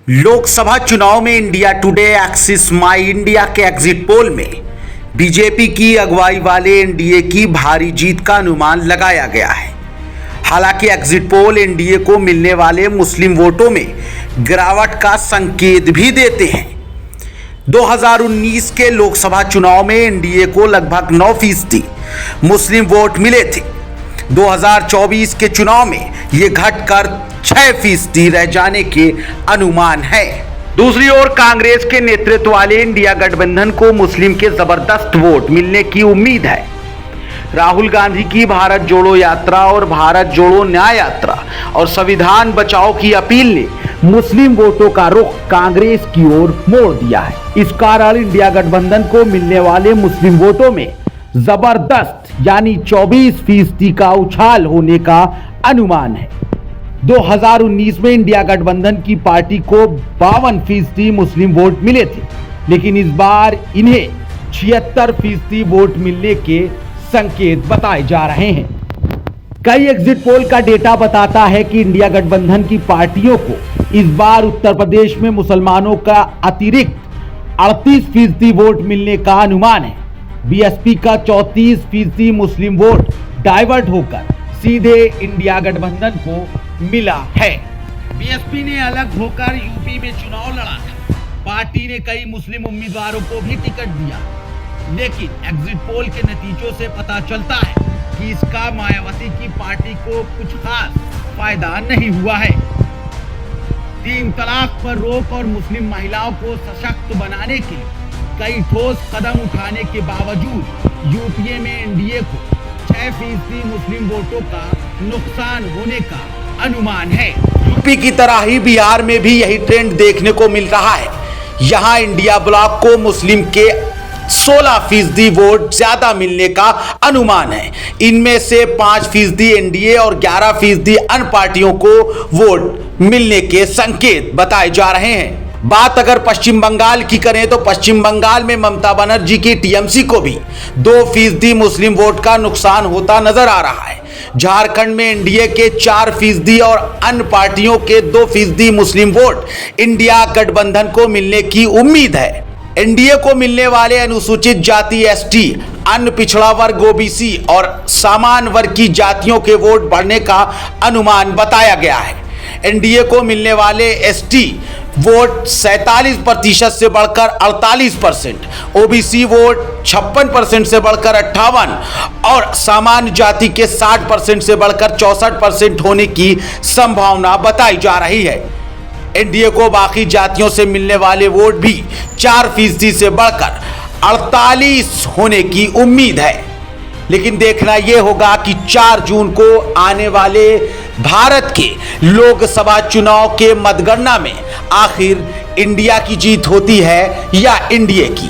लोकसभा चुनाव में India today axis माई India के एग्जिट पोल में बीजेपी की अगुवाई वाले एनडीए की भारी जीत का अनुमान लगाया गया है। हालांकि एग्जिट पोल एनडीए को मिलने वाले मुस्लिम वोटों में गिरावट का संकेत भी देते हैं। 2019 के लोकसभा चुनाव में एनडीए को लगभग 9% मुस्लिम वोट मिले थे। 2024 के चुनाव में ये घटकर 6% रह जाने के अनुमान है। दूसरी ओर कांग्रेस के नेतृत्व वाले इंडिया गठबंधन को मुस्लिम के जबरदस्त वोट मिलने की उम्मीद है। राहुल गांधी की भारत जोड़ो यात्रा और भारत जोड़ो न्याय यात्रा और संविधान बचाओ की अपील ने मुस्लिम वोटों का रुख कांग्रेस की ओर मोड़ दिया है। इस कारण इंडिया गठबंधन को मिलने वाले मुस्लिम वोटों में जबरदस्त यानी 24% का उछाल होने का अनुमान है। 2019 में इंडिया गठबंधन की पार्टी को 52% मुस्लिम वोट मिले थे, लेकिन इस बार इन्हें 76% वोट मिलने के संकेत बताए जा रहे हैं। कई एग्जिट पोल का डेटा बताता है कि इंडिया गठबंधन की पार्टियों को इस बार उत्तर प्रदेश में मुसलमानों का अतिरिक्त 38% वोट मिलने का अनुमान है। बीएसपी का 34% मुस्लिम वोट डाइवर्ट होकर सीधे इंडिया गठबंधन को मिला है। बीएसपी ने अलग होकर यूपी में चुनाव लड़ा था। पार्टी ने कई मुस्लिम उम्मीदवारों को भी टिकट दिया, लेकिन एग्जिट पोल के नतीजों से पता चलता है कि इसका मायावती की पार्टी को कुछ खास फायदा नहीं हुआ है। 3 तलाक पर रोक और मुस्लिम महिलाओं को सशक्त बनाने के लिए कई ठोस कदम उठाने के बावजूद यूपीए में एनडीए को 6% मुस्लिम वोटों का नुकसान होने का अनुमान है। यूपी की तरह ही बिहार में भी यही ट्रेंड देखने को मिल रहा है। यहां इंडिया ब्लॉक को मुस्लिम के 16% वोट ज्यादा मिलने का अनुमान है। इनमें से 5% एनडीए और 11% अन्य पार्टियों को वोट मिलने के संकेत बताए जा रहे हैं। बात अगर पश्चिम बंगाल की करें तो पश्चिम बंगाल में ममता बनर्जी की टीएमसी को भी 2% मुस्लिम वोट का नुकसान होता नजर आ रहा है। झारखंड में एनडीए के 4% और अन्य पार्टियों के 2% मुस्लिम वोट इंडिया गठबंधन को मिलने की उम्मीद है। एनडीए को मिलने वाले अनुसूचित जाति एसटी, अन्य पिछड़ा वर्ग ओबीसी और सामान्य वर्ग की जातियों के वोट बढ़ने का अनुमान बताया गया है। एनडीए को मिलने वाले एसटी वोट 47% से बढ़कर 48%, ओबीसी वोट 56% से बढ़कर 58% और सामान्य जाति के 60% से बढ़कर 64% होने की संभावना बताई जा रही है। एनडीए को बाकी जातियों से मिलने वाले वोट भी 4% से बढ़कर 48 होने की उम्मीद है। लेकिन देखना यह होगा कि 4 जून को आने वाले भारत के लोकसभा चुनाव के मतगणना में आखिर इंडिया की जीत होती है या एनडीए की।